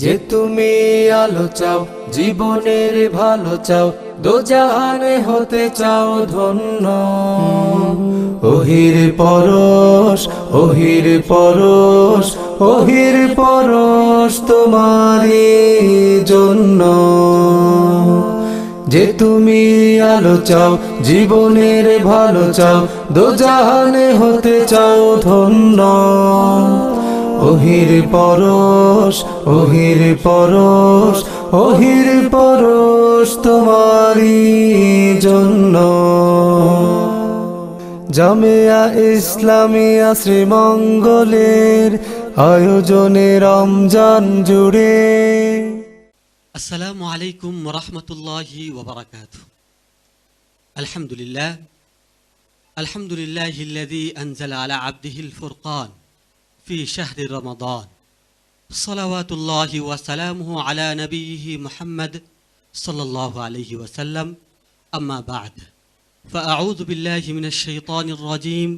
যে তুমি আলো চাও, জীবনের ভালো চাও, দোজাহানে হতে চাও ধন্য। ওহির পরশ, ওহির পরশ, ওহির পরশ তোমারই জন্য। যে তুমি আলো চাও, জীবনের ভালো চাও, দোজাহানে হতে চাও ধন্য। ওহির পরশ, ওহির পরশ, ওহির পরশ তোমারই জন্য। জামিয়া ইসলামিয়া শ্রীমঙ্গলের আয়োজনে রমজান জুড়ে। আসসালামু আলাইকুম ওয়া রাহমাতুল্লাহি ওয়া বারাকাতুহু। আলহামদুলিল্লাহিল্লাযী আনজালা আলা আবদিহিল ফুরকান ফি শাহরি রমাদান। সালাওয়াতুল্লাহি ওয়া সালামুহু আলা নবিয়্যিহি মুহাম্মদ সাল্লাল্লাহু আলাইহি ওয়া সাল্লাম। আম্মা বা'দ। ফাআউযু বিল্লাহি মিনাশ শাইতানির রাজীম।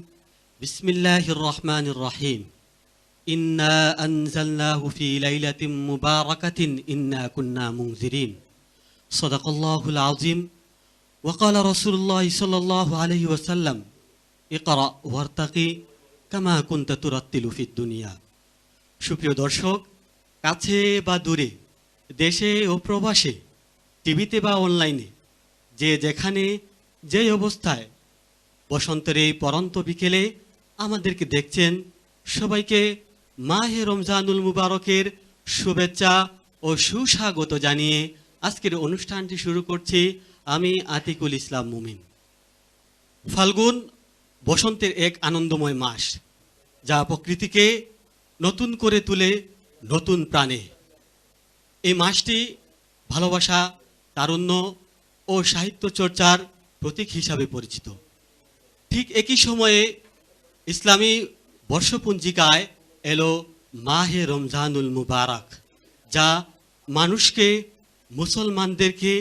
বিসমিল্লাহির রহমানির রহিম। إنا أنزلناه في ليلة مباركة إنا كنا منذرين. صدق الله العظيم. وقال رسول الله صلى الله عليه وسلم اقرأ وارتقي كما كنت ترتل في الدنيا. সুপ্রিয় দর্শক, কাছে বা দূরে, দেশে ও প্রবাসে, টিভিতে বা অনলাইনে, যে যেখানে যেই অবস্থায় বসন্তের এই পরন্ত বিকেলে আমাদেরকে দেখছেন, সবাইকে মাহে রমজানুল মুবারকের শুভেচ্ছা ও সুস্বাগত জানিয়ে আজকের অনুষ্ঠানটি শুরু করছি আমি আতিকুল ইসলাম মুমিন। ফাল্গুন বসন্তের এক আনন্দময় মাস, যা প্রকৃতিকে নতুন করে তুলে নতুন প্রাণে। এই মাসটি ভালোবাসা, তারুণ্য ও সাহিত্য চর্চার প্রতীক হিসাবে পরিচিত। ঠিক একই সময়ে ইসলামী বর্ষপঞ্জিকায় এলো মাহে রমজানুল মুবারক, যা মানুষকে, মুসলমানদেরকে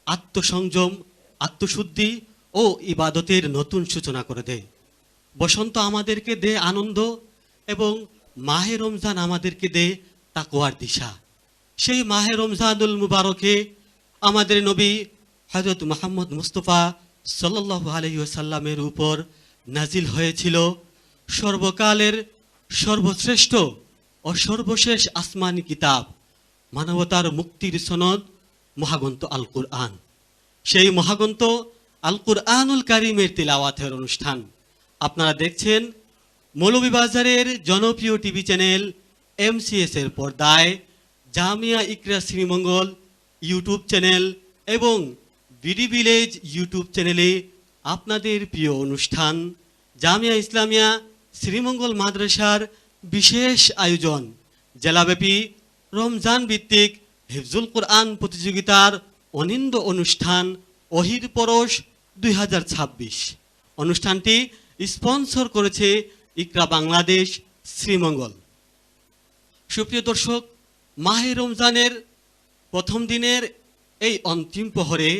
আত্মসংযম, আত্মশুদ্ধি ও ইবাদতের নতুন সূচনা করে দেয়। বসন্ত আমাদেরকে দেয় আনন্দ এবং মাহে রমজান আমাদেরকে দেয় তাকওয়ার দিশা। সেই মাহে রমজানুল মুবারকে আমাদের নবী হযরত মুহাম্মদ মুস্তাফা সাল্লাল্লাহু আলাইহি ওয়াসাল্লামের উপর নাজিল হয়েছিল সর্বকালের সর্বশ্রেষ্ঠ ও সর্বশেষ আসমানি কিতাব, মানবতার মুক্তির সনদ, মহাগ্রন্থ আল কুরআন। সেই মহাগ্রন্থ আল কুরআনুল কারীমের তিলাওয়াতের অনুষ্ঠান আপনারা দেখছেন মৌলভীবাজারের জনপ্রিয় টিভি চ্যানেল MCS এর পর্দায়, জামিয়া ইকরা শ্রীমঙ্গল ইউটিউব চ্যানেল এবং বিডি ভিলেজ ইউটিউব চ্যানেলে আপনাদের প্রিয় অনুষ্ঠান জামিয়া ইসলামিয়া শ্রীমঙ্গল মাদ্রাসার বিশেষ আয়োজন জেলাব্যাপী রমজান ভিত্তিক হিফজুল কোরআন প্রতিযোগিতার অনিন্দ অনুষ্ঠান ওহির পরশ 2026। অনুষ্ঠানটি স্পন্সর করেছে ইকরা বাংলাদেশ শ্রীমঙ্গল। সুপ্রিয় দর্শক, মাহে রমজানের প্রথম দিনের এই অন্তিম প্রহরে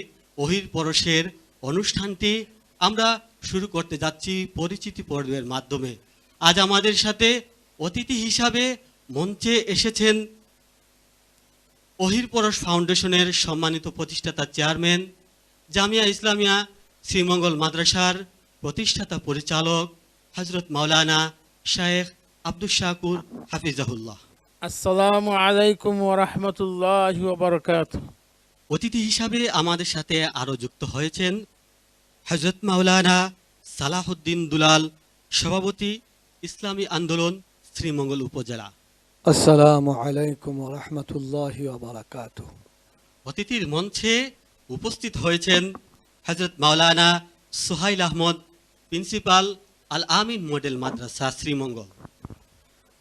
ওহির পরশের অনুষ্ঠানটি আমরা শুরু করতে যাচ্ছি পরিচিতি পর্বের মাধ্যমে। আজ আমাদের সাথে অতিথি হিসাবে মঞ্চে এসেছেন ওহির পরশ ফাউন্ডেশনের সম্মানিত প্রতিষ্ঠাতা চেয়ারম্যান, জামিয়া ইসলামিয়া শ্রীমঙ্গল মাদ্রাসার প্রতিষ্ঠাতা পরিচালক হযরত মাওলানা শায়েখ আব্দুস শাকুর হাফিজাহুল্লাহ। আসসালামু আলাইকুম ওয়া রাহমাতুল্লাহি ওয়া বারাকাতুহু। অতিথি হিসাবে আমাদের সাথে আরও যুক্ত হয়েছেন হযরত মাওলানা সালাহুদ্দিন দুলাল, সভাপতি ইসলামী আন্দোলন শ্রীমঙ্গল উপজেলা। আসসালামু আলাইকুম ওয়া রাহমাতুল্লাহি ওয়া বারাকাতুহু। অতিথির মঞ্চে উপস্থিত হয়েছেন হযরত মাওলানা সোহাইল আহমদ, প্রিন্সিপাল আল আমিন মডেল মাদ্রাসা শ্রীমঙ্গল।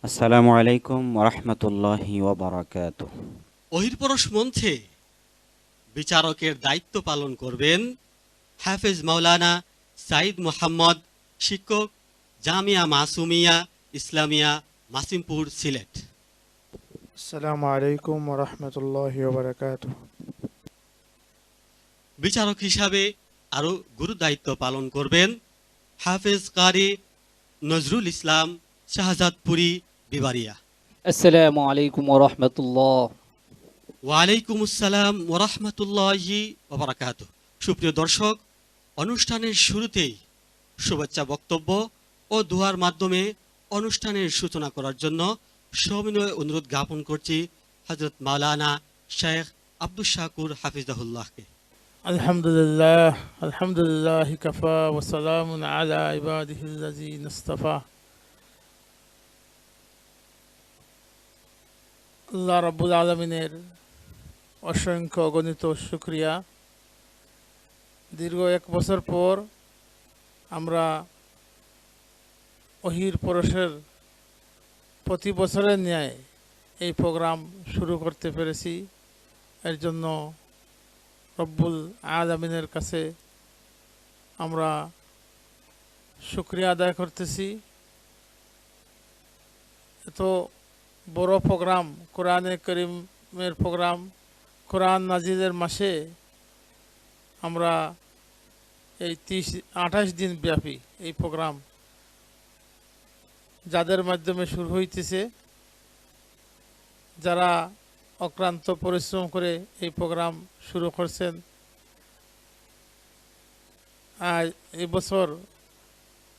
আসসালামু আলাইকুম ওয়া রাহমাতুল্লাহি ওয়া বারাকাতুহু। ওহির পরশ মঞ্চে বিচারকের দায়িত্ব পালন করবেন হাফেজ মাওলানা সাইদ মোহাম্মদ, শিক্ষক, জামিয়া মাসুমিয়া ইসলামিয়া, মাসিমপুর, সিলেট। আসসালামু আলাইকুম ওয়া রাহমাতুল্লাহি ওয়া বারাকাতুহু। বিচারক হিসাবে আরও গুরু দায়িত্ব পালন করবেন হাফেজ কারি নজরুল ইসলাম, শাহজাদপুরি, বিবারিয়া। আসসালামু আলাইকুম ওয়া রাহমাতুল্লাহ। ওয়ালাইকুম আসসালাম ওরহমতুল্লাহি ওবরাকাতুহু। সুপ্রিয় দর্শক, অনুষ্ঠানের শুরুতেই শুভেচ্ছা বক্তব্য ও দোয়ার মাধ্যমে অনুষ্ঠানের সূচনা করার জন্য সবিনয় অনুরোধ জ্ঞাপন করছি হযরত মাওলানা শেখ আব্দুস শাকুর হাফিজাহুল্লাহকে। আলহামদুলিল্লাহ, আলহামদুলিল্লাহ কাফা ওয়া সালামুন আলা ইবাদিহিল্লাযিনা ইসতাফা। আল্লাহ রাব্বুল আলামিনের অসংখ্য অগণিত শুকরিয়া। দীর্ঘ 1 বছর পর আমরা ওহির পরশের প্রতি বছরের ন্যায় এই প্রোগ্রাম শুরু করতে পেরেছি। এর জন্য রব্বুল আলামিনের কাছে আমরা শুকরিয়া আদায় করতেছি। এত বড় প্রোগ্রাম, কোরআনে করিমের প্রোগ্রাম, কোরআন নাজিলের মাসে আমরা এই 28 দিন ব্যাপী এই প্রোগ্রাম যাদের মাধ্যমে শুরু হইতেছে, যারা অক্লান্ত পরিশ্রম করে এই প্রোগ্রাম শুরু করছেন, আর এই বছর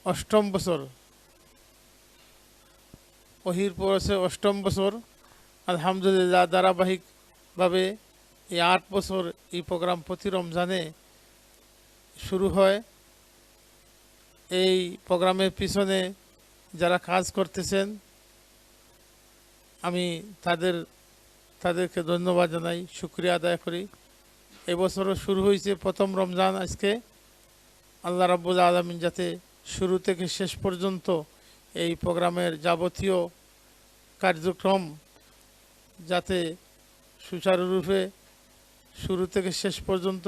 8ম বছর, ওহির পরশে 8ম বছর। আলহামদুলিল্লাহ, ধারাবাহিকভাবে এই 8 বছর এই প্রোগ্রাম প্রতি রমজানে শুরু হয়। এই প্রোগ্রামের পিছনে যারা কাজ করতেছেন, আমি তাদেরকে ধন্যবাদ জানাই, শুকরিয়া আদায় করি। এবছরও শুরু হয়েছে 1ম রমজান আজকে। আল্লাহ রাব্বুল আলামিন যাতে শুরু থেকে শেষ পর্যন্ত এই প্রোগ্রামের যাবতীয় কার্যক্রম যাতে সুচারুরূপে শুরু থেকে শেষ পর্যন্ত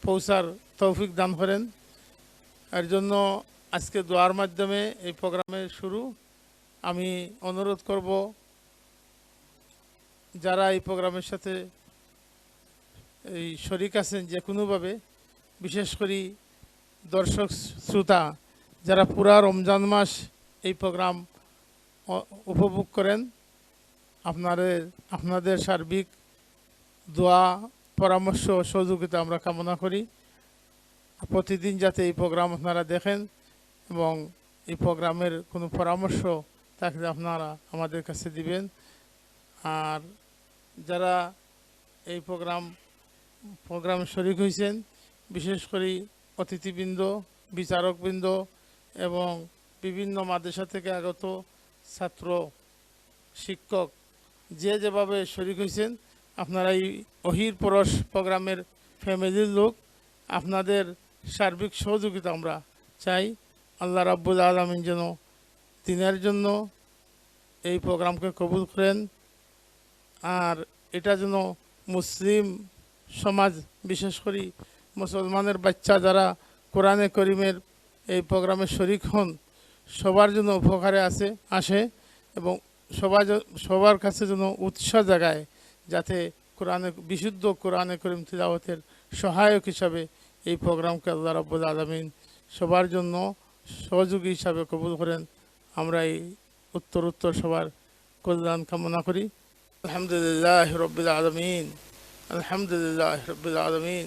পৌঁছার তৌফিক দান করেন। এর জন্য আজকে দোয়ার মাধ্যমে এই প্রোগ্রামের শুরু। আমি অনুরোধ করব যারা এই প্রোগ্রামের সাথে এই শরিক আছেন যে কোনোভাবে, বিশেষ করে দর্শক শ্রোতা যারা পুরা রমজান মাস এই প্রোগ্রাম উপভোগ করেন, আপনাদের সার্বিক দোয়া, পরামর্শ, সহযোগিতা আমরা কামনা করি। প্রতিদিন যাতে এই প্রোগ্রাম আপনারা দেখেন এবং এই প্রোগ্রামের কোনো পরামর্শ থাকলে আপনারা আমাদের কাছে দিবেন। আর যারা এই প্রোগ্রামে শরিক হয়েছেন, বিশেষ করে অতিথিবৃন্দ, বিচারকবৃন্দ এবং বিভিন্ন মাদ্রাসা থেকে আগত ছাত্র, শিক্ষক, যেভাবে শরিক হয়েছেন, আপনারা এই ওহির পরশ প্রোগ্রামের ফ্যামিলির লোক, আপনাদের সার্বিক সহযোগিতা আমরা চাই। আল্লাহ রাব্বুল আলামিন যেন দিনের জন্য এই প্রোগ্রামকে কবুল করেন, আর এটা যেন মুসলিম সমাজ, বিশেষ করে মুসলমানের বাচ্চা যারা কোরআনে করিমের এই প্রোগ্রামে শরিক হন, সবার জন্য উপকারে আসে এবং সবার কাছে যেন উৎসাহ জাগায়, যাতে বিশুদ্ধ কোরআনে করিম তিলাওয়াতের সহায়ক হিসাবে এই প্রোগ্রামকে আল্লাহ রাব্বুল আলামিন সবার জন্য সহযোগী হিসাবে কবুল করেন। আমরা এই উত্তর সবার কল্যাণ কামনা করি। আলহামদুলিল্লাহ রাব্বিল আলামিন, আলহামদুলিল্লাহ রাব্বিল আলামিন,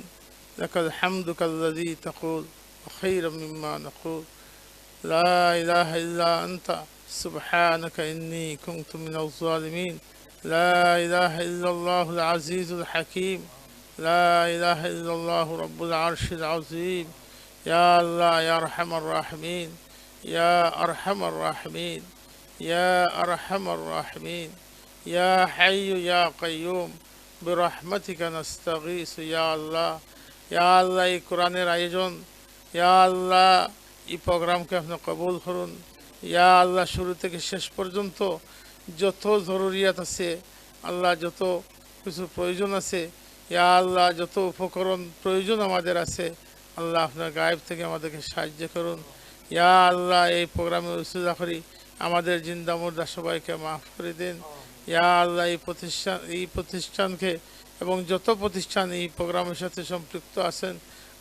লাকাল হামদু কাল্লাযী তাকুল ওয়া খায়রাম মিম্মা নাকুল, লা ইলাহা ইল্লা আনতা সুবহানাকা ইন্নী কুনতু মিনাজ জালিমিন, লা ইলাহা ইল্লাল্লাহুল আজিজুল হাকীম, লা ইলাহা ইল্লাল্লাহু রাব্বুল আরশিল আযীম। ইয়া আল্লাহ, ইয়া আরহামার রাহিমিন, ইয়া আরহামার রাহিমিন, ইয়া আরহামার রাহিমিন, ইয়া হাইয়্যু ইয়া কাইয়্যুম বিরহমাতিকা নাস্তাগীস। ইয়া আল্লাহ, এই কোরআনের আয়োজন, ইয়া আল্লাহ, এই প্রোগ্রামকে আপনি কবুল করুন। ইয়া আল্লাহ, শুরু থেকে শেষ পর্যন্ত যত জরুরিয়াত আছে আল্লাহ, যত কিছু প্রয়োজন আছে, ইয়া আল্লাহ, যত উপকরণ প্রয়োজন আমাদের আছে আল্লাহ, আপনার গায়েব থেকে আমাদেরকে সাহায্য করুন। ইয়া আল্লাহ, এই প্রোগ্রামে উসিলা করি আমাদের জিন্দা মুর্দা সবাইকে মাফ করে দিন। ইয়া আল্লাহ, এই প্রতিষ্ঠানকে এবং যত প্রতিষ্ঠান এই প্রোগ্রামের সাথে সম্পৃক্ত আছেন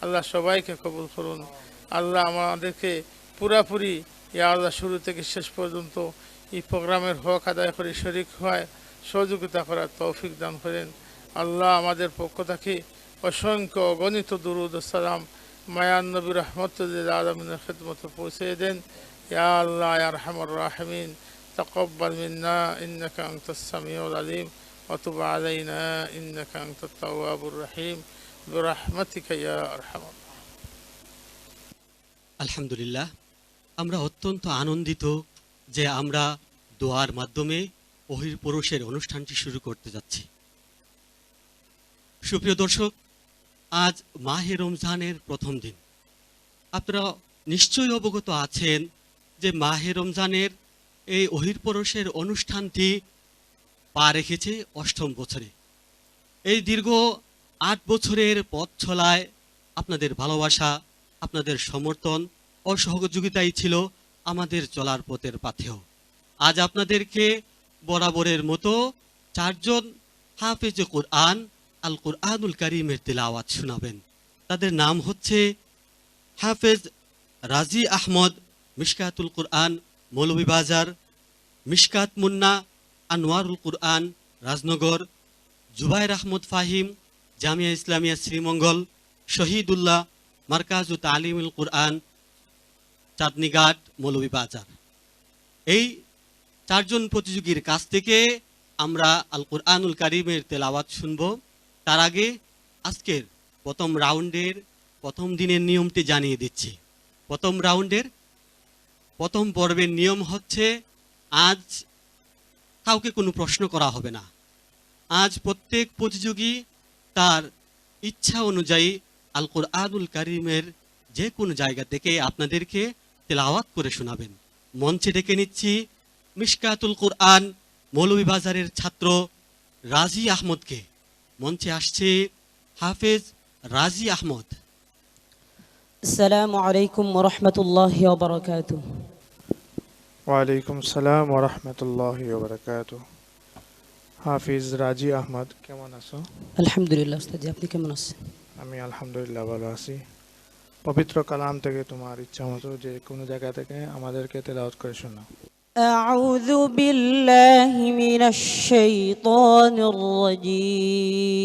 আল্লাহ, সবাইকে কবুল করুন। আল্লাহ, আমাদেরকে পুরাপুরি ইয়া আল্লাহ শুরু থেকে শেষ পর্যন্ত এই প্রোগ্রামের হক আদায় করে শরিক হয় সহযোগিতা করার তৌফিক দান করেন। আল্লাহ আমাদের পক্ষ থেকে অসংখ্য গণিত দুরুদ ও সালাম মায়ান নবী রহমতুল্লিল আলমিনের খিদমতে পৌঁছে দেন। ইয়া আল্লাহ ইয়া আরহামার রাহিমিন তাকাব্বাল মিন্না ইন্নাকা আনতাস সামিউল আলিম ওয়া তুব আলাইনা ইন্নাকা আনতাত তাওয়াবুর রহিম বিরহমাতিকা ইয়া আরহামার। আলহামদুলিল্লাহ, আমরা অত্যন্ত আনন্দিত যে আমরা দোয়ার মাধ্যমে ওহির পরশের অনুষ্ঠানটি শুরু করতে যাচ্ছি। সুপ্রিয় দর্শক, আজ মাহে রমজানের প্রথম দিন। আপনারা নিশ্চয়ই অবগত আছেন যে মাহে রমজানের এই ওহির পরশের অনুষ্ঠানটি পা রেখেছে ৮ম বছরে। এই দীর্ঘ ৮ বছরের পথ চলায় আপনাদের ভালোবাসা, আপনাদের সমর্থন ও সহযোগিতাই ছিল আমাদের চলার পথের পাথেয়। আজ আপনাদেরকে বরাবরের মতো 4 জন হাফেজ কোরআন আল কোরআনুল কারীমের তিলাওয়াত শোনাবেন। তাদের নাম হচ্ছে হাফেজ রাজি আহমদ, মিশকাতুল কোরআন, মৌলভীবাজার; মিশকাত মুন্না, আনোয়ারুল কোরআন, রাজনগর; জুবাইর আহমদ ফাহিম, জামিয়া ইসলামিয়া শ্রীমঙ্গল; শহীদুল্লাহ, মার্কাজু তালিমুল কোরআন, চাঁদনীঘাট, মৌলভীবাজার। এই 4 জন প্রতিযোগীর কাছ থেকে আমরা আল কোরআনুল কারীমের তেলাওয়াত শুনব। তার আগে আজকের প্রথম রাউন্ডের প্রথম দিনের নিয়মটি জানিয়ে দিচ্ছি। প্রথম রাউন্ডের প্রথম পর্বের নিয়ম হচ্ছে, আজ কাউকে কোনো প্রশ্ন করা হবে না। আজ প্রত্যেক প্রতিযোগী তার ইচ্ছা অনুযায়ী আল কোরআনুল কারীমের যে কোনো জায়গা থেকে আপনাদেরকে তেলাওয়াত করে শোনাবেন। মঞ্চে ডেকে নিচ্ছি মিশকাতুল কোরআন মৌলভীবাজারের ছাত্র রাজি আহমদকে। মঞ্চে আসছে হাফেজ রাজি আহমদ। আসসালামু আলাইকুম ওয়া রাহমাতুল্লাহি ওয়া বারাকাতুহু। ওয়ালাইকুম সালাম ওয়া রাহমাতুল্লাহি ওয়া বারাকাতুহু। হাফিজ রাজি আহমদ, কেমন আছো? আলহামদুলিল্লাহ উস্তাদ, আপনি কেমন আছেন? আমি আলহামদুলিল্লাহ ভালো আছি। পবিত্র কালাম থেকে তোমার ইচ্ছা মতো যে কোনো জায়গা থেকে আমাদেরকে তেলাওয়াত করে শোনাও। আউযু বিল্লাহি মিনাশ শাইতানির রাজীম।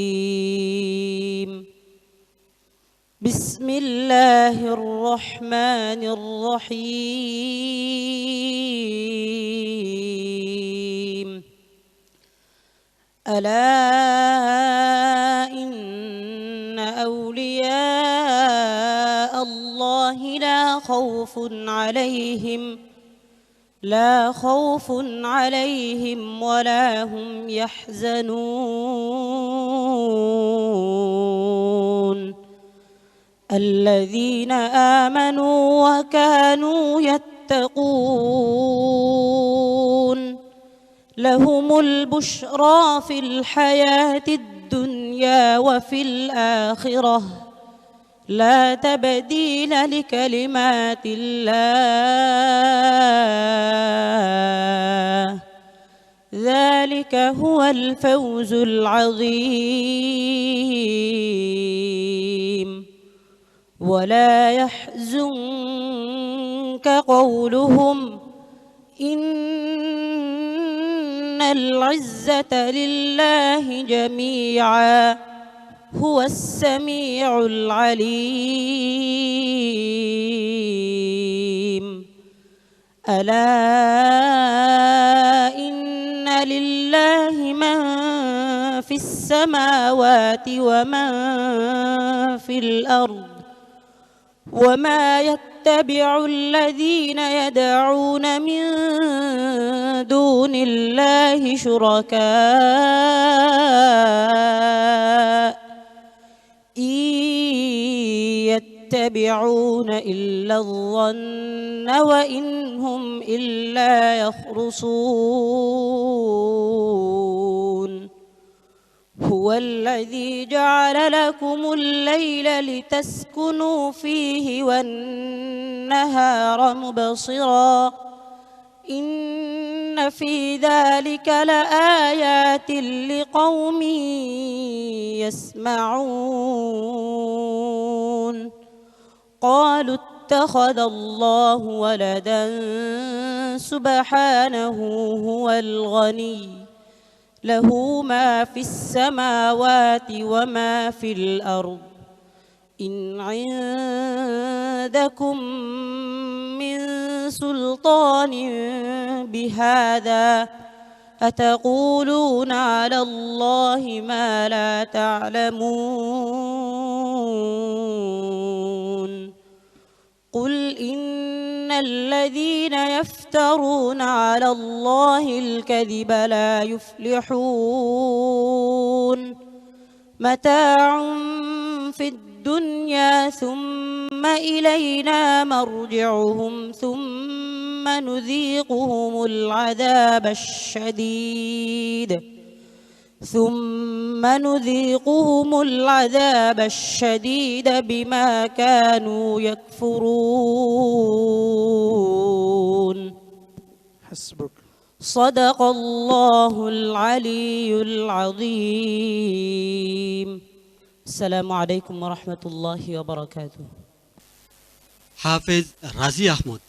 বিসমিল্লাহির রহমানির রহিম। আলা ইন্না আউলিয়া আল্লাহি লা খাউফুন আলাইহিম ওয়া লা হুম ইয়াহজানুন। আল্লাযীনা আমানু ওয়া কানু ইয়াত্তাকুন। লাহুমুল বুশরা ফিল হায়াতিদ দুনিয়া ওয়া ফিল আখিরাহ। لا تبديل لكلمات الله ذلك هو الفوز العظيم. ولا يحزنك قولهم إن العزة لله جميعا هو السميع العليم. ألا إن لله من في السماوات ومن في الأرض وما يتبع الذين يدعون من دون الله شركاء إن يتبعون إلا الظن وإن هم إلا يخرصون. هو الذي جعل لكم الليل لتسكنوا فيه والنهار مبصرا إن في ذلك لآيات لقوم يسمعون. قالوا اتخذ الله ولدا سبحانه هو الغني له ما في السماوات وما في الأرض إن عندكم من سلطان بهذا أتقولون على الله ما لا تعلمون قل إن الذين يفترون على الله الكذب لا يفلحون متاع في الدنيا ثم إلينا مرجعهم ثم نذيقهم العذاب الشديد بما كانوا يكفرون حسبك. صدق الله العلي العظيم السلام عليكم ورحمة الله وبركاته হাফেজ রাজি আহমদ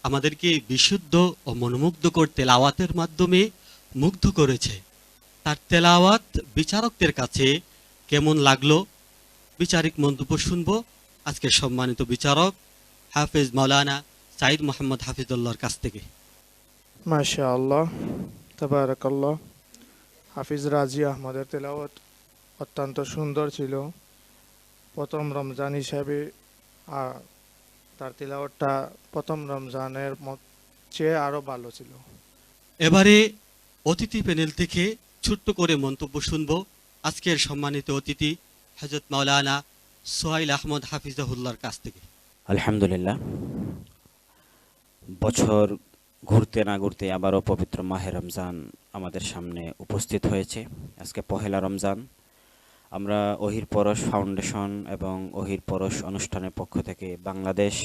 আমাদেরকে বিশুদ্ধ ও মনোমুগ্ধকর তেলাওয়াতের মাধ্যমে মুগ্ধ করেছে। তার তেলাওয়াত বিচারকদের কাছে কেমন লাগলো বিচারিক মন্তব্য শুনবো আজকের সম্মানিত বিচারক হাফেজ মাওলানা সাইদ মোহাম্মদ হাফিজুল্লাহর কাছ থেকে। মাশাআল্লাহ, তাবারাকাল্লাহ। হাফিজ রাজি আহমদের তেলাওয়াত অত্যন্ত সুন্দর ছিল। প্রথম রমজান হিসাবে তার তেলাওয়াতটা প্রথম রমজানের চেয়ে আরও ভালো ছিল। এবারে অতিথি প্যানেল থেকে ছোট্ট করে মন্তব্য শুনবো আজকের সম্মানিত অতিথি হযরত মাওলানা সোহাইল আহমদ হাফিজাহুল্লাহর কাছ থেকে। আলহামদুলিল্লাহ, বছর ঘুরতে না ঘুরতে আবারও পবিত্র মাহে রমজান আমাদের সামনে উপস্থিত হয়েছে। আজকে পহেলা রমজান। আমরা ওহির পরশ ফাউন্ডেশন এবং ওহির পরশ অনুষ্ঠানের পক্ষ থেকে বাংলাদেশ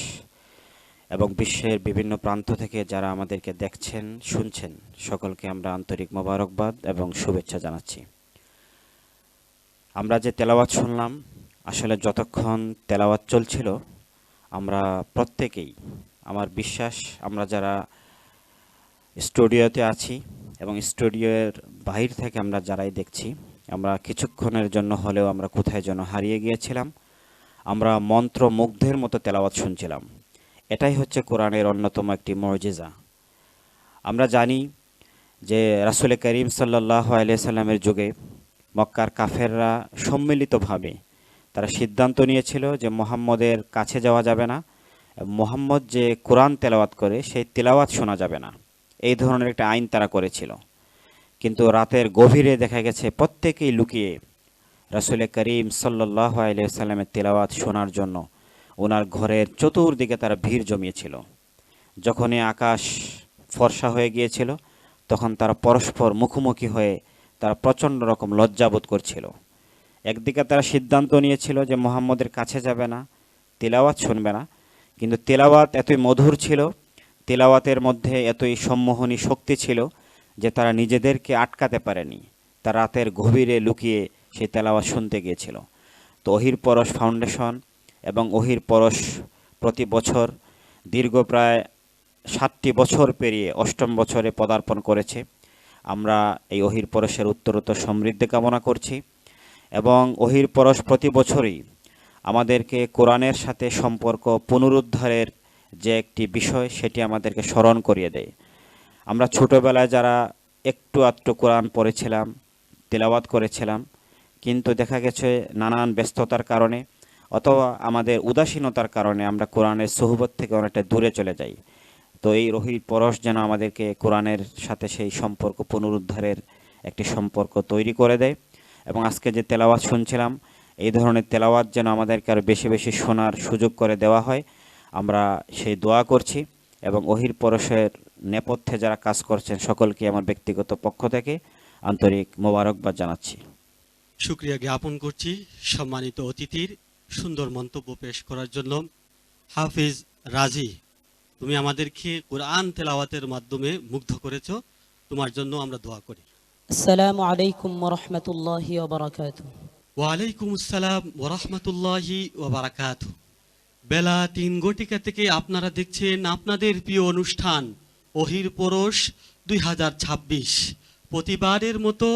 এবং বিশ্বের বিভিন্ন প্রান্ত থেকে যারা আমাদেরকে দেখছেন শুনছেন সকলকে আমরা আন্তরিক মোবারকবাদ এবং শুভেচ্ছা জানাচ্ছি। আমরা যে তেলাওয়াত শুনলাম, আসলে যতক্ষণ তেলাওয়াত চলছিল আমরা প্রত্যেকেই, আমার বিশ্বাস আমরা যারা স্টুডিওতে আছি এবং স্টুডিওর বাহির থেকে আমরা যারাই দেখছি, আমরা কিছুক্ষণের জন্য হলেও আমরা কোথায় যেন হারিয়ে গিয়েছিলাম। আমরা মন্ত্রমুগ্ধের মতো তেলাওয়াত শুনছিলাম। এটাই হচ্ছে কোরআনের অন্যতম একটি মুজিজা। আমরা জানি যে রাসূল করিম সাল্লাল্লাহু আলাইহি সাল্লামের যুগে মক্কার কাফেররা সম্মিলিতভাবে তারা সিদ্ধান্ত নিয়েছিল যে মুহাম্মদের কাছে যাওয়া যাবে না, মুহাম্মদ যে কোরআন তেলাওয়াত করে সেই তেলাওয়াত শোনা যাবে না, এই ধরনের একটা আইন তারা করেছিল। কিন্তু রাতের গভীরে দেখা গেছে প্রত্যেকেই লুকিয়ে রাসূল করিম সাল্লাল্লাহু আলাইহি সাল্লামের তেলাওয়াত শোনার জন্য ওনার ঘরের চতুর্দিকে তারা ভিড় জমিয়েছিল। যখনই আকাশ ফর্সা হয়ে গিয়েছিল তখন তারা পরস্পর মুখোমুখি হয়ে তারা প্রচণ্ড রকম লজ্জাবোধ করছিল। একদিকে তারা সিদ্ধান্ত নিয়েছিল যে মুহাম্মদের কাছে যাবে না, তেলাওয়াত শুনবে না, কিন্তু তেলাওয়াত এতই মধুর ছিল, তেলাওয়াতের মধ্যে এতই সম্মোহনী শক্তি ছিল যে তারা নিজেদেরকে আটকাতে পারেনি। তারা রাতের গভীরে লুকিয়ে সেই তেলাওয়াত শুনতে গিয়েছিল। তো ওহির পরশ ফাউন্ডেশন এবং ওহির পরশ প্রতি বছর দীর্ঘ প্রায় 7টি বছর পেরিয়ে 8ম বছরে পদার্পণ করেছে। আমরা এই ওহির পরশের উত্তরোত্তর সমৃদ্ধি কামনা করছি এবং ওহির পরশ প্রতি বছরই আমাদেরকে কোরআনের সাথে সম্পর্ক পুনরুদ্ধারের যে একটি বিষয় সেটি আমাদেরকে স্মরণ করিয়ে দেয়। আমরা ছোটোবেলায় যারা একটু আধটু কোরআন পড়েছিলাম, তেলাওয়াত করেছিলাম, কিন্তু দেখা গেছে নানান ব্যস্ততার কারণে অথবা আমাদের উদাসীনতার কারণে আমরা কোরআনের সোহবত থেকে অনেকটা দূরে চলে যাই। তো এই ওহির পরশ যেন আমাদেরকে কোরআনের সাথে সেই সম্পর্ক পুনরুদ্ধারের একটি সম্পর্ক তৈরি করে দেয় এবং আজকে যে তেলাওয়াত শুনছিলাম এই ধরনের তেলাওয়াত যেন আমাদেরকে আরও বেশি বেশি শোনার সুযোগ করে দেওয়া হয়, আমরা সেই দোয়া করছি। এবং ওহির পরশের নেপথ্যে যারা কাজ করছেন সকলকে আমার ব্যক্তিগত পক্ষ থেকে আন্তরিক মোবারকবাদ জানাচ্ছি। শুকরিয়া জ্ঞাপন করছি সম্মানিত অতিথির সুন্দর মন্তব্য পেশ করার জন্য। হাফিজ রাজি, তুমি আমাদেরকে কোরআন তেলাওয়াতের মাধ্যমে মুগ্ধ করেছো, তোমার জন্য আমরা দোয়া করি। السلام عليكم ورحمة الله وبركاته ওয়ালাইকুম আসসালাম ওয়া রাহমাতুল্লাহি ওয়া বারাকাতুহু। বেলা 3 ঘটিকা থেকে আপনারা দেখছেন আপনাদের প্রিয় অনুষ্ঠান ওহির পরশ 2026 প্রতিবারের মতো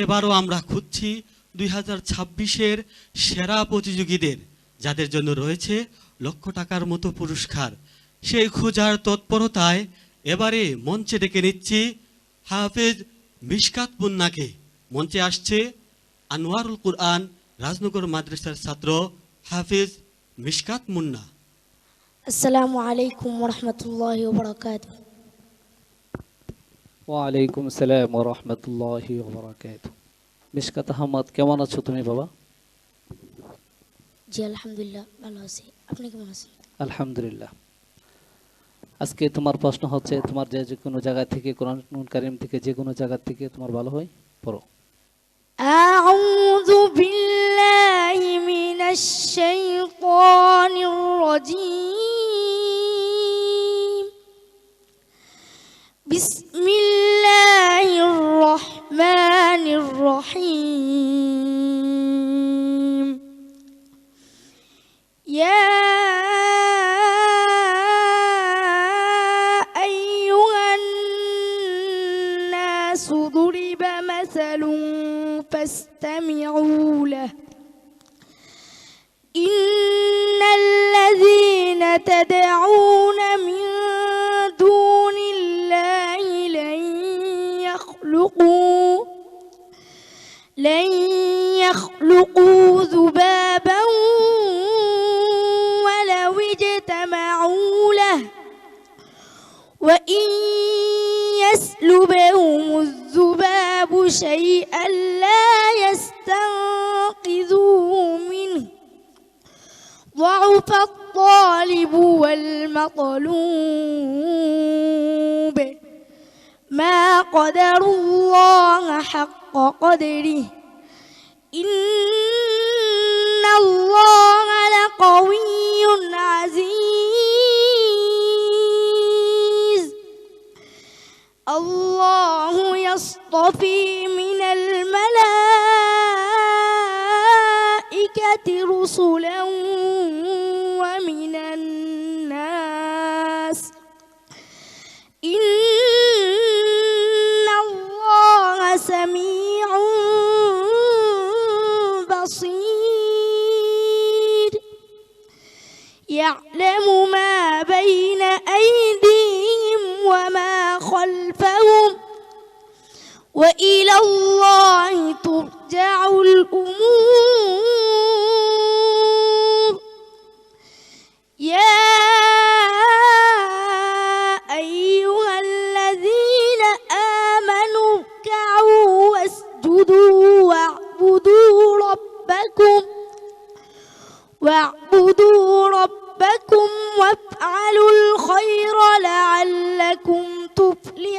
এবারও আমরা খুঁজছি 2026-এর সেরা প্রতিযোগীদের, যাদের জন্য রয়েছে লক্ষ টাকার মতো পুরস্কার। সেই খোঁজার তৎপরতায় এবারে মঞ্চে ডেকে নিচ্ছি হাফেজ মিশকাত মুন্নাকে। মঞ্চে আসছে আনোয়ারুল কুরআন রাজনগর মাদ্রাসার ছাত্র হাফেজ মিশকাত মুন্না। আসসালামু আলাইকুম ওরহমতুল্লাহি ওবরাকাতুহ। ওয়ালাইকুম আসসালাম ওয়া রাহমাতুল্লাহি ওয়া বারাকাতুহু। মিশকাত আহমদ, কেমন আছো তুমি বাবা? জি আলহামদুলিল্লাহ ভালো আছি, আপনি কেমন আছেন? আলহামদুলিল্লাহ। আজকে তোমার প্রশ্ন হচ্ছে, তোমার যে কোনো জায়গা থেকে, কোরআন কারীম থেকে, যে কোনো জায়গা থেকে তোমার ভালো হয় পড়ো। আউযু বিল্লাহি মিনাশ শাইতানির রাজীম। বিসমিল্লাহির রহমানির রহিম। ইয়া আইয়ুহান নাসু দুরিবা মাসালুন ফাসতামিউ লাহু ইন্নাল্লাযীনা তাদউনা মিন দুনিল্লাহি لن يخلقوا ذبابا ولو اجتمعوا له وإن يسلبهم الذباب شيئا لا يستنقذوه منه ضعف الطالب والمطلوب ما قدر الله حق قدره إن الله لقوي عزيز الله يصطفي من الملائكة رسلا ومن الناس إن الله سميع بصير يعلم ما بين أيديهم وما خلفهم وإلى الله ترجع الأمور يا أيها الذين آمنوا اركعوا واسجدوا واعبدوا ربكم وافعلوا الخير لعلكم تفلحون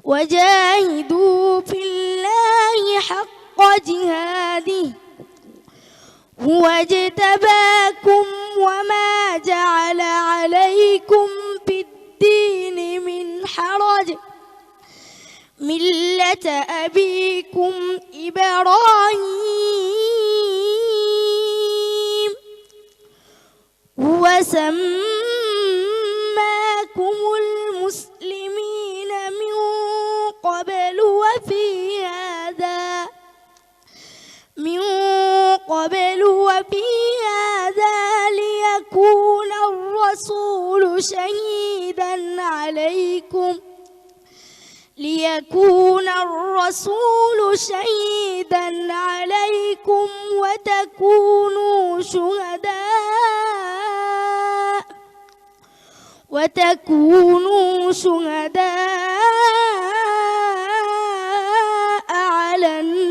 وجاهدوا في الله حق جهاده هو اجتباكم وما جعل عليكم في الدين من حرج ملة أبيكم إبراهيم هو سماكم المسلمين من قبل وفي هذا ليكون الرسول شهيدا عليكم وتكونوا شهداء على الناس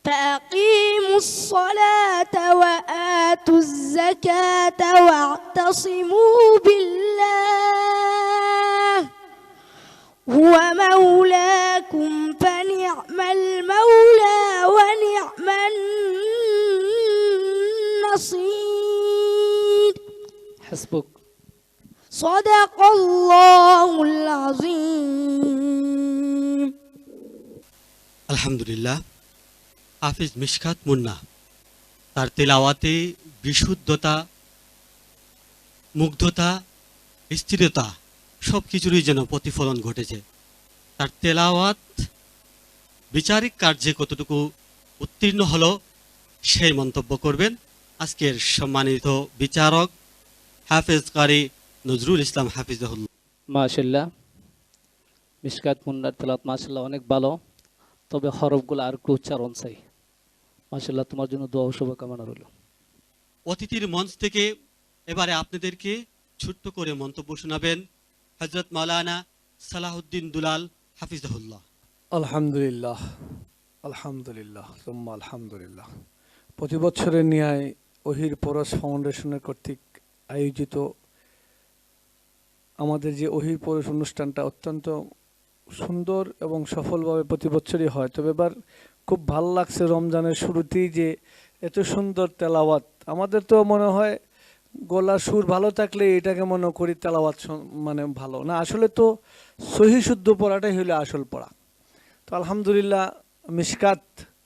فأقيموا الصلاة وآتوا الزكاة واعتصموا بالله هو مولاكم فنعم المولى ونعم النصير حسبك. صدق الله العظيم. আলহামদুলিল্লাহ, হাফেজ মিশকাত মুন্না তার তেলাওয়াতে বিশুদ্ধতা মুগ্ধতা, স্থিরতা সব কিছুরই যেন প্রতিফলন ঘটেছে। তার তেলাওয়াত বিচারিক কার্যে কতটুকু উত্তীর্ণ হলো সেই মন্তব্য করবেন আজকের সম্মানিত বিচারক হাফেজ কারি নজরুল ইসলাম হাফিজাহুল্লাহ। মাশাল্লাহ, মিশকাত মুন্নার তেলাওয়াত মাশাল্লাহ অনেক ভালো, তবে হরফগুলো আর একটু উচ্চারণ চাই। মাশাল্লাহ, তোমার জন্য দোয়া ও শুভকামনা রইল। অতিথির মঞ্চ থেকে এবারে আপনাদেরকে ছোট্ট করে মন্তব্য শোনাবেন হযরত মাওলানা সালাহুদ্দিন দুলাল হাফিজাহুল্লাহ। আলহামদুলিল্লাহ, আলহামদুলিল্লাহ, সুম্মা আলহামদুলিল্লাহ। প্রতি বছরের ন্যায় ওহির পরশ ফাউন্ডেশনের কর্তৃক আয়োজিত আমাদের যে ওহির পরশ অনুষ্ঠানটা অত্যন্ত সুন্দর এবং সফলভাবে প্রতি বছরই হয়। তবে এবার খুব ভালো লাগছে রমজানের শুরুতেই যে এত সুন্দর তেলাওয়াত। আমাদের তো মনে হয় গলার সুর ভালো থাকলে এটাকে মনে করি তেলাওয়াত মানে ভালো না, আসলে তো সহি শুদ্ধ পড়াটাই হলো আসল পড়া। তো আলহামদুলিল্লাহ, মিশকাত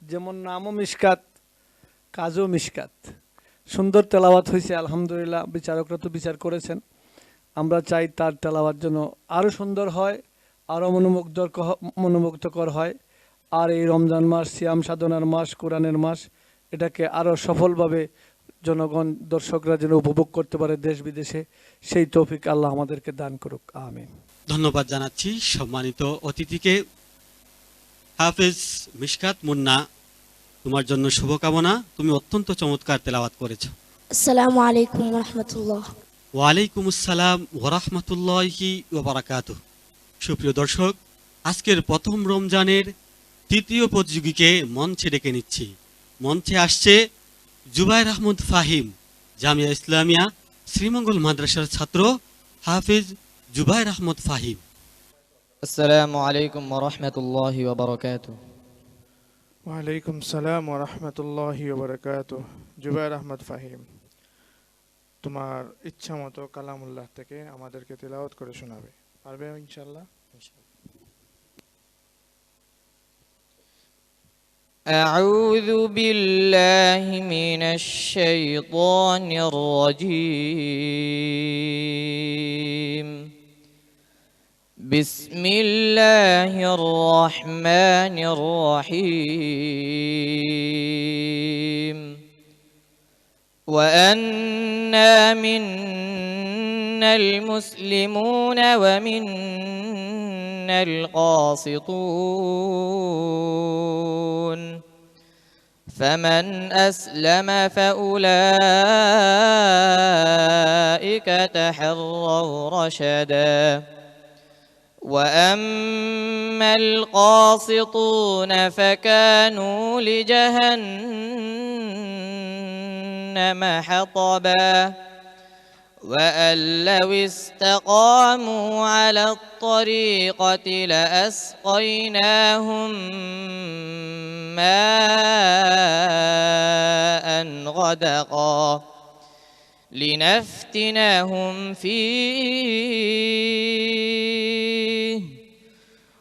যেমন নামও মিশকাত, কাজও মিশকাত, সুন্দর তেলাওয়াত হয়েছে আলহামদুলিল্লাহ। বিচারকরা তো বিচার করেছেন, আমরা চাই তার তেলাওয়াত যেন আরও সুন্দর হয়, আরও মনোমুগ্ধকর হয়। আর এই রমজান মাস, সিয়াম সাধনার মাস, কোরআনের মাস, এটাকে আরও সফলভাবে জনগণ দর্শকরা যেন উপভোগ করতে পারে দেশ বিদেশে, সেই তৌফিক আল্লাহ আমাদেরকে দান করুক, আমিন। ধন্যবাদ জানাচ্ছি সম্মানিত অতিথিকে। হাফেজ মিশকাত মুন্না, তোমার জন্য শুভকামনা, তুমি অত্যন্ত চমৎকার তেলাওয়াত করেছো। আসসালামু আলাইকুম ওয়া রাহমাতুল্লাহ। ওয়ালাইকুম আসসালাম ওয়া রাহমাতুল্লাহি ওয়া বারাকাতুহু। সুপ্রিয় দর্শক, আজকের প্রথম রমজানের তৃতীয় প্রতিযোগীকে মঞ্চে ডেকে নিচ্ছি। মঞ্চে আসছে জুবায়ের আহমদ ফাহিম, জামিয়া ইসলামিয়া শ্রীমঙ্গল মাদ্রাসার ছাত্র হাফিজ জুবায়ের আহমদ ফাহিম। আসসালামু আলাইকুম ওয়া রাহমাতুল্লাহি ওয়া বারাকাতুহু। ওয়ালাইকুম সালাম ওয়া রাহমাতুল্লাহি ওয়া বারাকাতুহু। জুবায়ের আহমদ ফাহিম, তোমার ইচ্ছা মতো কালামুল্লাহ থেকে আমাদেরকে তেলাওয়াত করে শোনাবে, পারবে ইনশাআল্লাহ? أعوذ بالله من الشيطان الرجيم. بسم الله الرحمن الرحيم. وأنا منا المسلمون ومنا القاسطون، فمن أسلم فأولئك تحروا رشدا. وأما القاسطون فكانوا لجهنم حطبا، وأن لو استقاموا على الطريقة لأسقيناهم ماء غدقا لنفتنهم فيه.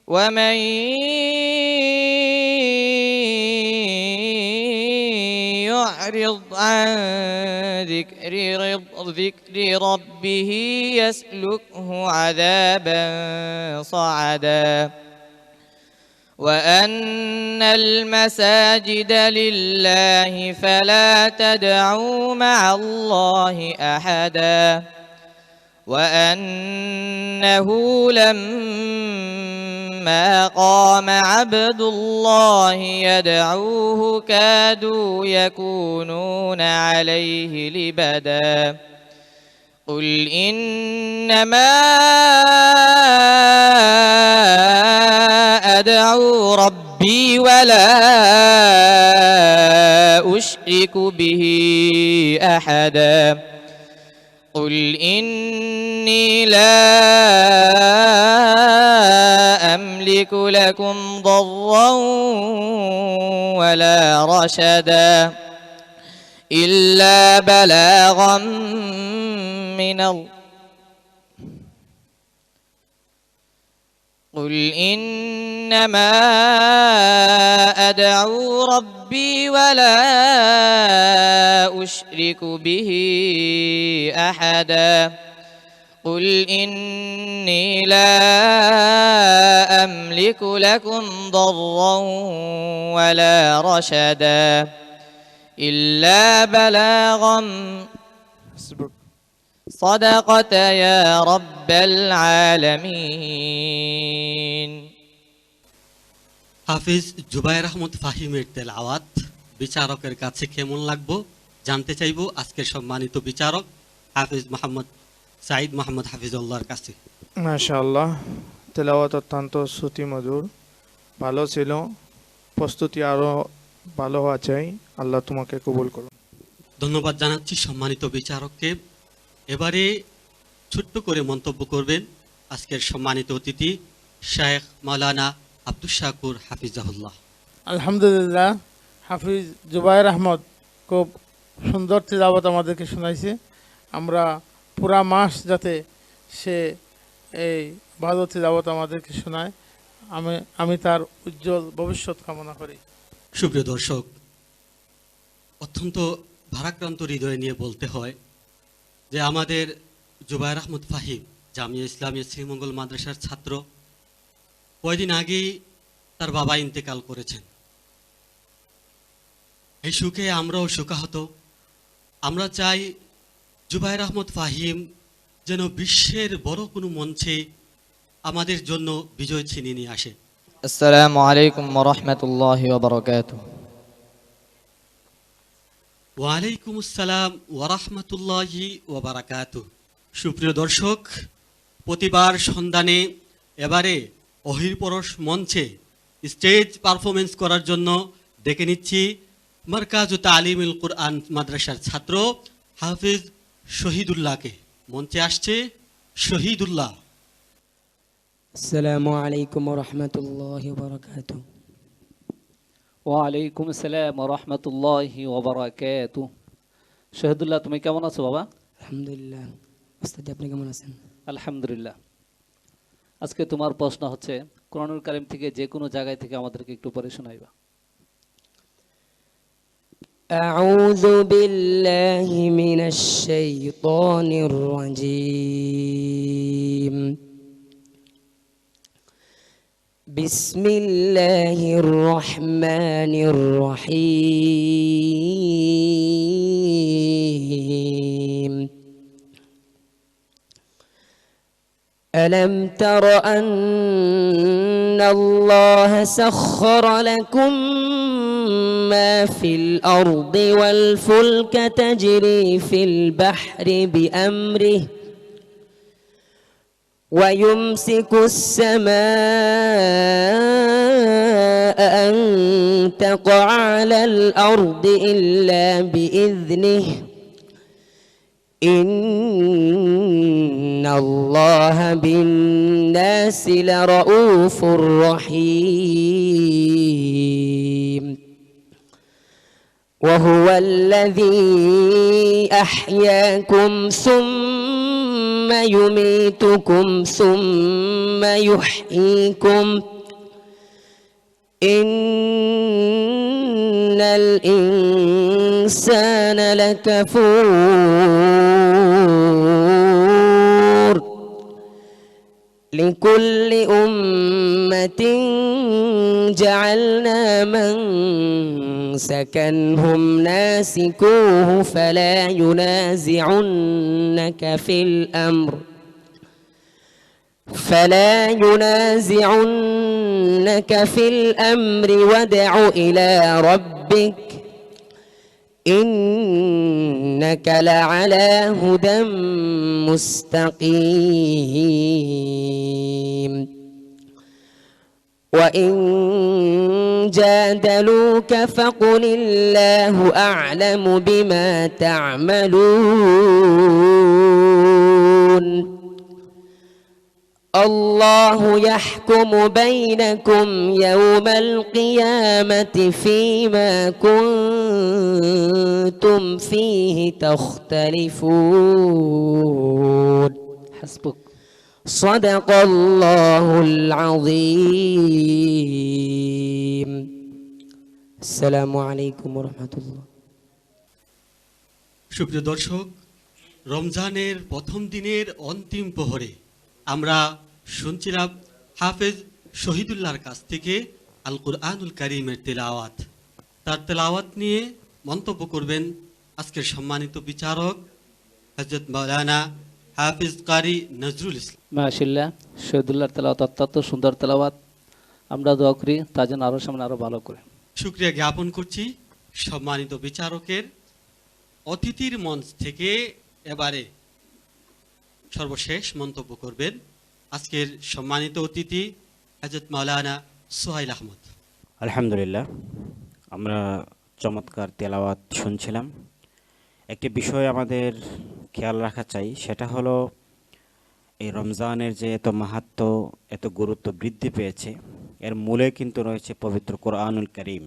ومن يعرض عن ذكر ربه يسلكه عذابا صعدا. وأن المساجد لله فلا تدعوا مع الله أحدا. وأنه لما قام عبد الله يدعوه كادوا يكونون عليه لبدا. قل إنما أدعو ربي ولا أشرك به أحدا. قل إني لا أملك لكم ضرا ولا رشدا إلا بلاغا من الله. قل إني إنما أدعو ربي ولا أشرك به أحدا قل إني لا أملك لكم ضرا ولا رشدا إلا بلاغا حسبك صدقت يا رب العالمين হাফিজ জুবায়ের আহমদ ফাহিমের তেলাওয়াত বিচারকের কাছে কেমন লাগবো জানতে চাইবো আজকের সম্মানিত বিচারক হাফিজ মোহাম্মদ সাইদ মোহাম্মদ হাফিজুল্লাহর কাছে। মাশাআল্লাহ, তেলাওয়াত অত্যন্ত শ্রুতি মধুর, ভালো ছিল। প্রস্তুতি আরো ভালো হওয়া চাই। আল্লাহ তোমাকে কবুল করুন। ধন্যবাদ জানাচ্ছি সম্মানিত বিচারককে। এবারে ছোট্ট করে মন্তব্য করবেন আজকের সম্মানিত অতিথি শেখ মাওলানা আব্দুস শাকুর হাফিজাহুল্লাহ। আলহামদুলিল্লাহ, হাফিজ জুবায়ের আহমদ খুব সুন্দর তিলাওয়াত আমাদেরকে শোনাইছে। আমরা পুরা মাস যাতে সে এই ভালো তিলাওয়াত আমাদেরকে শোনায়, আমি তার উজ্জ্বল ভবিষ্যৎ কামনা করি। সুপ্রিয় দর্শক, অত্যন্ত ভারাক্রান্ত হৃদয় নিয়ে বলতে হয় যে আমাদের জুবায়ের আহমদ ফাহিম জামিয়া ইসলামিয়া শ্রীমঙ্গল মাদ্রাসার ছাত্র। কয়দিন আগেই তার বাবা ইন্তেকাল করেছেন। এই সুখে আমরাও শোকাহত। আমরা চাই জুবায়ের আহমদ ফাহিম যেন বিশ্বের বড় কোনো মঞ্চে আমাদের জন্য বিজয় ছিনিয়ে নিয়ে আসে। আসসালামু আলাইকুম ওয়া রাহমাতুল্লাহি ওয়া বারাকাতুহু। ওয়ালাইকুম আসসালাম ওয়া রাহমাতুল্লাহি ওয়া বারাকাতুহু। সুপ্রিয় দর্শক, প্রতিবার সন্ধানে এবারে অহিরপরশ মঞ্চে স্টেজ পারফরমেন্স করার জন্য ডেকে নিচ্ছি মারকাজু তালিমুল কুরআন মাদ্রাসার ছাত্র হাফিজ শহীদুল্লাহকে। মঞ্চে আসছে শহীদুল্লাহ। আসসালামু আলাইকুম ওয়া রাহমাতুল্লাহি ওয়া বারাকাতুহু। ওয়ালাইকুম আসসালাম ওয়া রাহমাতুল্লাহি ওয়া বারাকাতুহু। শহীদুল্লাহ, তুমি কেমন আছো বাবা? আলহামদুলিল্লাহ। ওস্তাদ, আপনি কেমন আছেন? আলহামদুলিল্লাহ। আজকে তোমার প্রশ্ন হচ্ছে কোরআনুল কারীম থেকে যে কোনো জায়গায় থেকে আমাদেরকে একটু পড়ে শোনাইবা। আউযু বিল্লাহি মিনাশ শাইতানির রাজীম। বিসমিল্লাহির রহমানির রহিম। ألم تر أن الله سخر لكم ما في الأرض والفلك تجري في البحر بأمره ويمسك السماء أن تقع على الأرض إلا بإذنه إن الله بالناس لرؤوف رحيم وهو الذي أحياكم ثم يميتكم ثم يحييكم إن الإنسان لكفور لكل أمة جعلنا منسكا هم ناسكوه فلا ينازعنك في الأمر وادع إلى ربك إنك لعلى هدى مستقيم وإن جادلوك فقل الله أعلم بما تعملون الله يحكم بينكم يوم القيامة فيما كنتم فيه تختلفون حسبك صدق الله العظيم السلام عليكم ورحمة الله সুপ্রিয় দর্শক, রমজানের প্রথম দিনের অন্তিম প্রহরে আমরা শুনছিলাম হাফেজ শহীদুল্লাহর কাছ থেকে আল কুরআনুল কারীমের তেলাওয়াত। তার তেলাওয়াত নিয়ে মন্তব্য করবেন আজকের সম্মানিত বিচারক হযরত মাওলানা হাফিজ কারি নজরুল ইসলাম। মাশাআল্লাহ, শহীদুল্লাহর তেলাওয়াত অত্যন্ত সুন্দর তেলাওয়াত। আমরা দোয়া করি তা যেন আরো সামনে আরো ভালো করে। শুকরিয়া জ্ঞাপন করছি সম্মানিত বিচারকের। অতিথির মঞ্চ থেকে এবারে সর্বশেষ মন্তব্য করবেন আজকের সম্মানিত অতিথি হযরত মাওলানা সোহাইল আহমদ। আলহামদুলিল্লাহ, আমরা চমৎকার তেলাওয়াত শুনছিলাম। একটি বিষয় আমাদের খেয়াল রাখা চাই, সেটা হলো এই রমজানের যে এত মাহাত্ম্য, এত গুরুত্ব বৃদ্ধি পেয়েছে, এর মূলে কিন্তু রয়েছে পবিত্র কোরআনুল কারীম।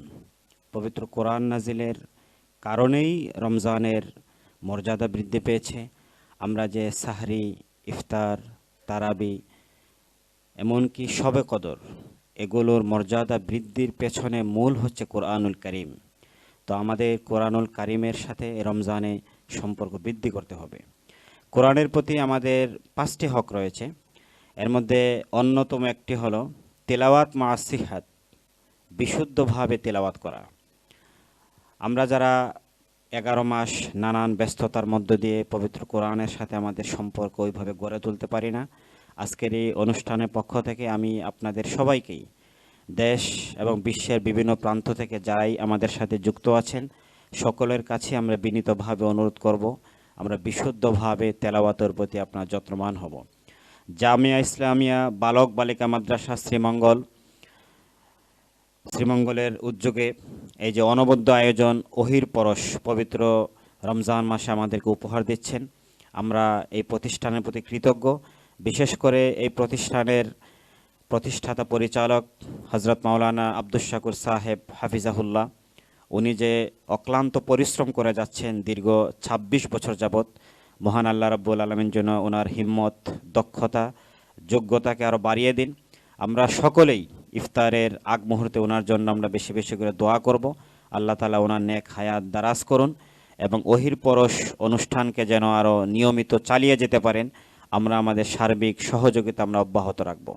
পবিত্র কোরআন নাজিলের কারণেই রমজানের মর্যাদা বৃদ্ধি পেয়েছে। আমরা যে সাহরি, ইফতার, তারাবি, এমনকি শবে কদর, এগুলোর মর্যাদা বৃদ্ধির পেছনে মূল হচ্ছে কোরআনুল কারীম। তো আমাদের কোরআনুল কারীমের সাথে রমজানে সম্পর্ক বৃদ্ধি করতে হবে। কোরআনের প্রতি আমাদের 5টি হক রয়েছে। এর মধ্যে অন্যতম একটি হলো তেলাওয়াত মা সিহাত, বিশুদ্ধভাবে তেলাওয়াত করা। আমরা যারা 11 মাস নানান ব্যস্ততার মধ্য দিয়ে পবিত্র কোরআনের সাথে আমাদের সম্পর্ক ওইভাবে গড়ে তুলতে পারি না, আজকের এই অনুষ্ঠানের পক্ষ থেকে আমি আপনাদের সবাইকেই দেশ এবং বিশ্বের বিভিন্ন প্রান্ত থেকে যারাই আমাদের সাথে যুক্ত আছেন সকলের কাছে আমরা বিনীতভাবে অনুরোধ করব, আমরা বিশুদ্ধভাবে তেলাওয়াতের প্রতি আপনার যত্নবান হব। জামিয়া ইসলামিয়া বালক বালিকা মাদ্রাসা শ্রীমঙ্গলের উদ্যোগে এই যে অনবদ্য আয়োজন ওহির পরশ পবিত্র রমজান মাসে আমাদেরকে উপহার দিচ্ছেন, আমরা এই প্রতিষ্ঠানের প্রতি কৃতজ্ঞ। বিশেষ করে এই প্রতিষ্ঠানের প্রতিষ্ঠাতা পরিচালক হযরত মাওলানা আব্দুস শাকুর সাহেব হাফিজাহুল্লাহ, উনি যে অক্লান্ত পরিশ্রম করে যাচ্ছেন দীর্ঘ 26 বছর যাবৎ, মহান আল্লাহ রাব্বুল আলামিন যেন ওনার হিম্মত, দক্ষতা, যোগ্যতাকে আরও বাড়িয়ে দিন। আমরা সকলেই ইফতারের আগ মুহূর্তে ওনার জন্য আমরা বেশি বেশি করে দোয়া করব। আল্লাহ তাআলা ওনার নেক হায়াত দারাজ করুন এবং ওহির পরশ অনুষ্ঠানকে যেন আরও নিয়মিত চালিয়ে যেতে পারেন। আমরা আমাদের সার্বিক সহযোগিতা আমরা অব্যাহত রাখব।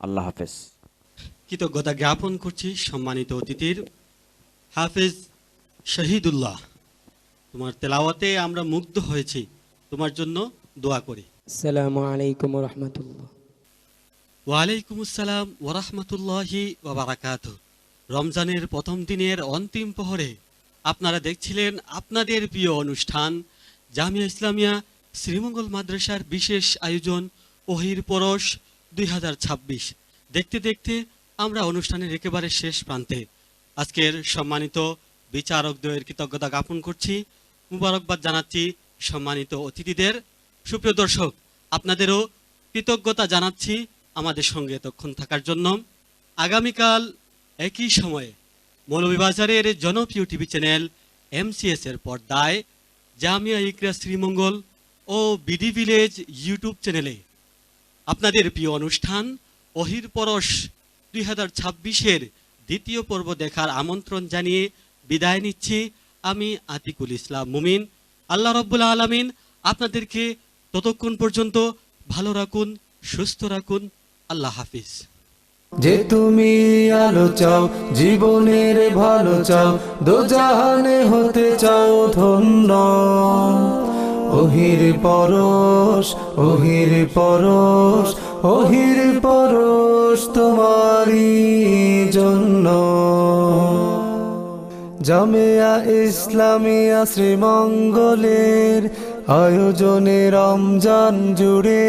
আল্লাহ হাফেজ। কৃতজ্ঞতা জ্ঞাপন করছি সম্মানিত অতিথির। হাফেজ শহীদুল্লাহ, তোমার তেলাওয়াতে আমরা মুগ্ধ হয়েছি, তোমার জন্য দোয়া করি। আসসালামু আলাইকুম ওয়া রাহমাতুল্লাহ। ওয়ালাইকুম আসসালাম ওয়া রাহমাতুল্লাহি ওয়া বারাকাতুহু। রমজানের প্রথম দিনের অন্তিম প্রহরে আপনারা দেখছিলেন আপনাদের প্রিয় অনুষ্ঠান জামিয়া ইসলামিয়া শ্রীমঙ্গল মাদ্রাসার বিশেষ আয়োজন ওহির পরশ 2026। দেখতে দেখতে আমরা অনুষ্ঠানের একেবারে শেষ প্রান্তে। আজকের সম্মানিত বিচারকদের কৃতজ্ঞতা জ্ঞাপন করছি, মুবারকবাদ জানাচ্ছি সম্মানিত অতিথিদের। সুপ্রিয় দর্শক, আপনাদেরও কৃতজ্ঞতা জানাচ্ছি আমাদের সঙ্গে এতক্ষণ থাকার জন্য। আগামীকাল একই সময়ে মৌলভীবাজারের জনপ্রিয় টিভি চ্যানেল MCS এর পর্দায় জামিয়া ইকরা শ্রীমঙ্গল ও বিডি ভিলেজ ইউটিউব চ্যানেলে আপনাদের প্রিয় অনুষ্ঠান ওহির পরশ 2026-এর দ্বিতীয় পর্ব দেখার আমন্ত্রণ জানিয়ে বিদায় নিচ্ছি আমি আতিকুল ইসলাম মুমিন। আল্লাহ রাব্বুল আলামিন আপনাদেরকে ততক্ষণ পর্যন্ত ভালো রাখুন, সুস্থ রাখুন। আল্লাহ হাফিজ। যে তুমি আলো চাও, জীবনের ভালো চাও, দোজাহানে হতে চাও ধন্য, ওহির পরশ, ওহির পরশ, ওহির পরশ তোমারই জন্য। জামিয়া ইসলামিয়া শ্রীমঙ্গলের আয়োজনে রমজান জুড়ে